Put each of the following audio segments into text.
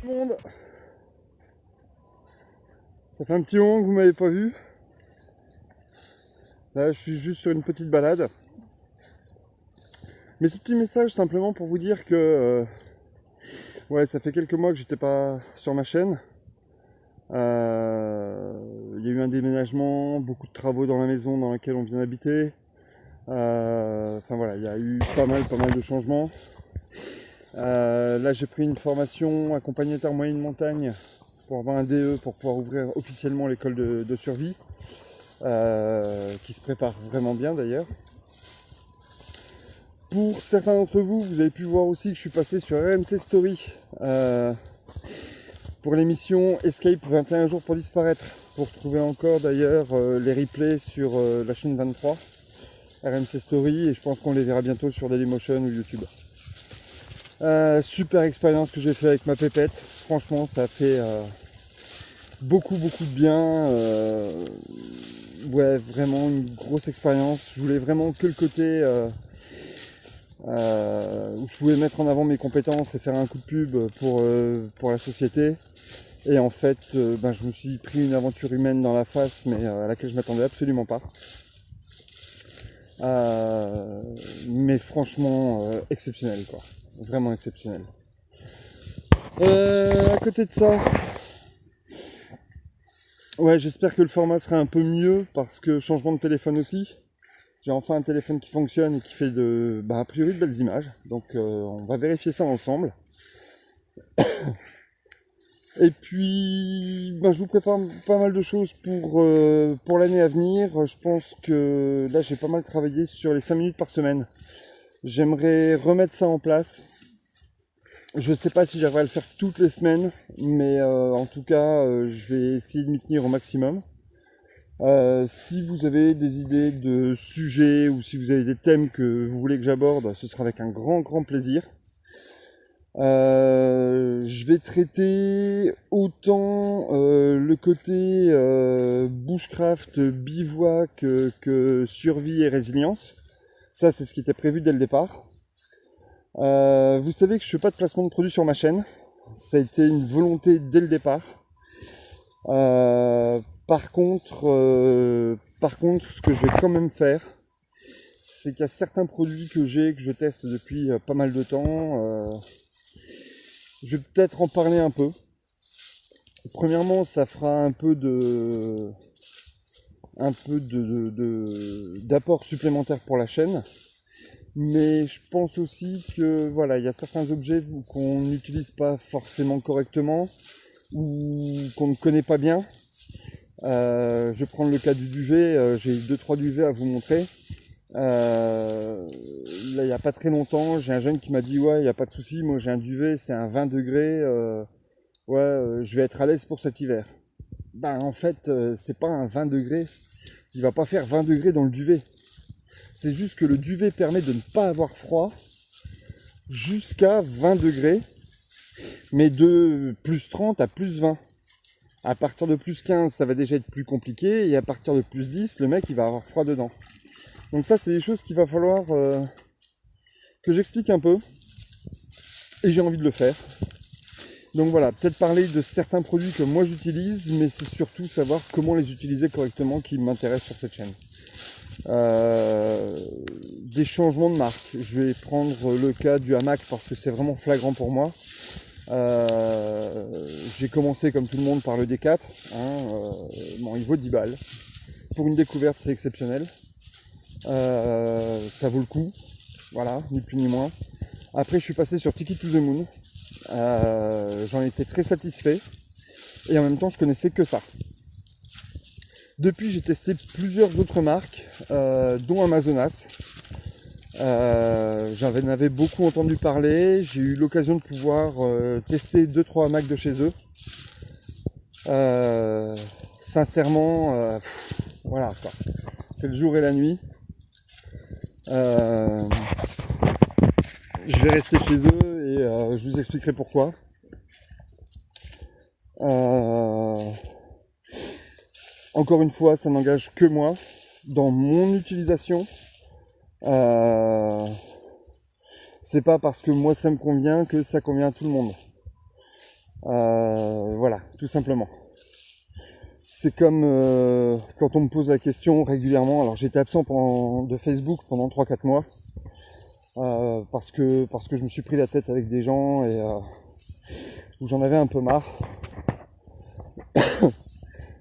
Tout le monde, ça fait un petit moment que vous m'avez pas vu. Là, je suis juste sur une petite balade. Mais ce petit message simplement pour vous dire que ouais, ça fait quelques mois que j'étais pas sur ma chaîne. Il y a eu un déménagement, beaucoup de travaux dans la maison dans laquelle on vient d'habiter. Enfin voilà, il y a eu pas mal de changements. Là, j'ai pris une formation accompagnateur moyenne montagne pour avoir un DE pour pouvoir ouvrir officiellement l'école de survie, qui se prépare vraiment bien d'ailleurs. Pour certains d'entre vous, vous avez pu voir aussi que je suis passé sur RMC Story pour l'émission Escape 21 jours pour disparaître. Pour trouver encore d'ailleurs les replays sur la chaîne 23 RMC Story, et je pense qu'on les verra bientôt sur Dailymotion ou YouTube. Super expérience que j'ai fait avec ma pépette. Franchement, ça a fait beaucoup de bien. Ouais, vraiment une grosse expérience. Je voulais vraiment que le côté où je pouvais mettre en avant mes compétences et faire un coup de pub pour la société. Et en fait, je me suis pris une aventure humaine dans la face, mais à laquelle je m'attendais absolument pas. Mais franchement, exceptionnel quoi. Vraiment exceptionnel. À côté de ça, ouais, j'espère que le format sera un peu mieux parce que changement de téléphone aussi. J'ai enfin un téléphone qui fonctionne et qui fait a priori de belles images. Donc on va vérifier ça ensemble. Et puis je vous prépare pas mal de choses pour l'année à venir. Je pense que là j'ai pas mal travaillé sur les 5 minutes par semaine. J'aimerais remettre ça en place. Je sais pas si j'arriverai à le faire toutes les semaines, mais en tout cas je vais essayer de m'y tenir au maximum. Si vous avez des idées de sujets ou si vous avez des thèmes que vous voulez que j'aborde, ce sera avec un grand plaisir. Je vais traiter autant le côté bushcraft, bivouac que survie et résilience. Ça, c'est ce qui était prévu dès le départ. Vous savez que je ne fais pas de placement de produits sur ma chaîne. Ça a été une volonté dès le départ. Par contre, ce que je vais quand même faire, c'est qu'il y a certains produits que je teste depuis pas mal de temps. Je vais peut-être en parler un peu. Premièrement, ça fera un peu d'apport supplémentaire pour la chaîne. Mais je pense aussi que voilà, il y a certains objets qu'on n'utilise pas forcément correctement ou qu'on ne connaît pas bien. Je vais prendre le cas du duvet. J'ai 2-3 duvets à vous montrer. Là, il n'y a pas très longtemps, j'ai un jeune qui m'a dit ouais, il n'y a pas de souci, moi j'ai un duvet, c'est un 20 degrés, je vais être à l'aise pour cet hiver. En fait, c'est pas un 20 degrés, il va pas faire 20 degrés dans le duvet. C'est juste que le duvet permet de ne pas avoir froid jusqu'à 20 degrés, mais de plus 30 à plus 20. À partir de plus 15, ça va déjà être plus compliqué, et à partir de plus 10, le mec il va avoir froid dedans. Donc ça, c'est des choses qu'il va falloir que j'explique un peu, et j'ai envie de le faire. Donc voilà, peut-être parler de certains produits que moi j'utilise, mais c'est surtout savoir comment les utiliser correctement qui m'intéresse sur cette chaîne. Des changements de marque. Je vais prendre le cas du hamac parce que c'est vraiment flagrant pour moi. J'ai commencé comme tout le monde par le D4. Il vaut 10 balles. Pour une découverte, c'est exceptionnel. Ça vaut le coup. Voilà, ni plus ni moins. Après, je suis passé sur Ticket to the Moon. J'en étais très satisfait. Et en même temps, je connaissais que ça. Depuis, j'ai testé plusieurs autres marques, dont Amazonas. J'en avais beaucoup entendu parler. J'ai eu l'occasion de pouvoir tester 2-3 hamacs de chez eux. Sincèrement, voilà quoi. C'est le jour et la nuit. Je vais rester chez eux et je vous expliquerai pourquoi. Encore une fois, ça n'engage que moi dans mon utilisation. C'est pas parce que moi ça me convient que ça convient à tout le monde. Voilà, tout simplement. C'est comme quand on me pose la question régulièrement. Alors j'étais absent de Facebook pendant 3-4 mois parce que je me suis pris la tête avec des gens et où j'en avais un peu marre.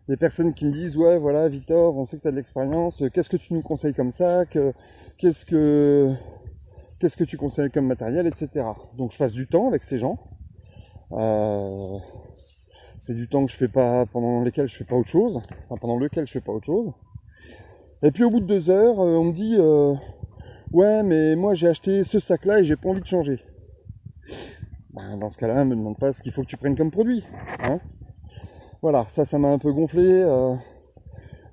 Des personnes qui me disent ouais voilà Victor, on sait que tu as de l'expérience, qu'est-ce que tu nous conseilles comme sac, qu'est-ce que tu conseilles comme matériel, etc. Donc je passe du temps avec ces gens. C'est du temps que je fais pas, pendant lequel je fais pas autre chose. Enfin, pendant lequel je fais pas autre chose. Et puis au bout de 2 heures, on me dit ouais mais moi j'ai acheté ce sac là et j'ai pas envie de changer. Ben, dans ce cas-là, me demande pas ce qu'il faut que tu prennes comme produit. Hein, voilà, ça m'a un peu gonflé.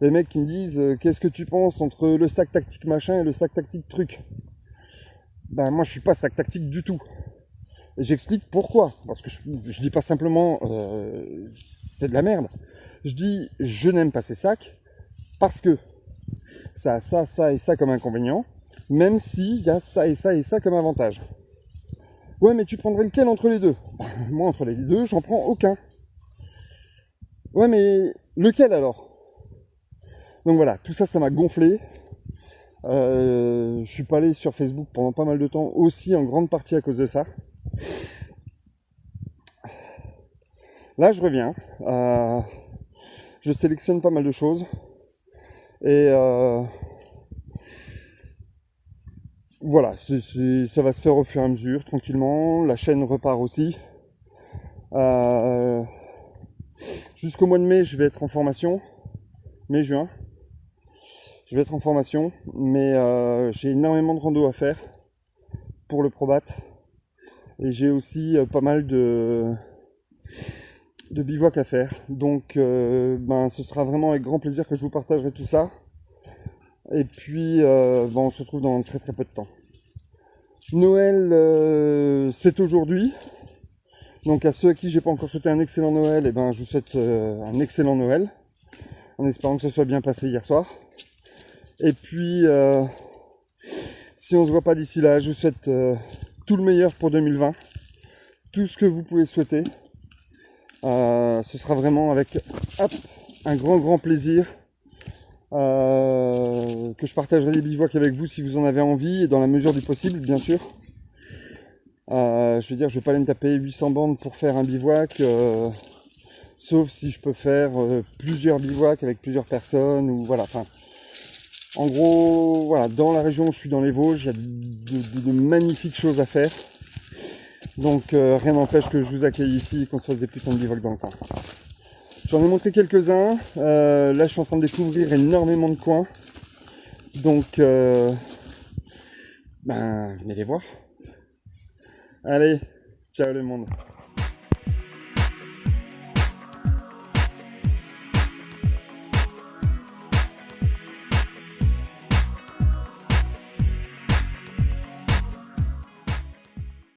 Les mecs qui me disent qu'est-ce que tu penses entre le sac tactique machin et le sac tactique truc. Ben moi je suis pas sac tactique du tout. Et j'explique pourquoi. Parce que je dis pas simplement c'est de la merde. Je dis je n'aime pas ces sacs parce que ça a ça et ça comme inconvénient, même s'il y a ça et ça et ça comme avantage. Ouais mais tu prendrais lequel entre les deux? Moi entre les deux j'en prends aucun. Ouais mais lequel alors? Donc voilà, tout ça m'a gonflé. Je suis pas allé sur Facebook pendant pas mal de temps aussi en grande partie à cause de ça. Là je reviens, je sélectionne pas mal de choses et voilà, ça va se faire au fur et à mesure, tranquillement. La chaîne repart aussi. Jusqu'au mois de mai, je vais être en formation. Mai-juin. Je vais être en formation, mais j'ai énormément de rando à faire pour le Probat. Et j'ai aussi pas mal de bivouac à faire. Donc ce sera vraiment avec grand plaisir que je vous partagerai tout ça. Et puis on se retrouve dans très très peu de temps. Noël, c'est aujourd'hui. Donc à ceux à qui j'ai pas encore souhaité un excellent Noël, je vous souhaite un excellent Noël. En espérant que ce soit bien passé hier soir. Et puis si on se voit pas d'ici là, je vous souhaite tout le meilleur pour 2020. Tout ce que vous pouvez souhaiter. Ce sera vraiment avec un grand plaisir que je partagerai des bivouacs avec vous si vous en avez envie et dans la mesure du possible bien sûr. Je veux dire, je vais pas aller me taper 800 bandes pour faire un bivouac, sauf si je peux faire plusieurs bivouacs avec plusieurs personnes ou voilà. Enfin, en gros, voilà, dans la région où je suis dans les Vosges, il y a de magnifiques choses à faire. Donc rien n'empêche que je vous accueille ici et qu'on se fasse des putains de bivouacs dans le coin. J'en ai montré quelques-uns. Là, je suis en train de découvrir énormément de coins. Donc, venez les voir. Allez, ciao le monde.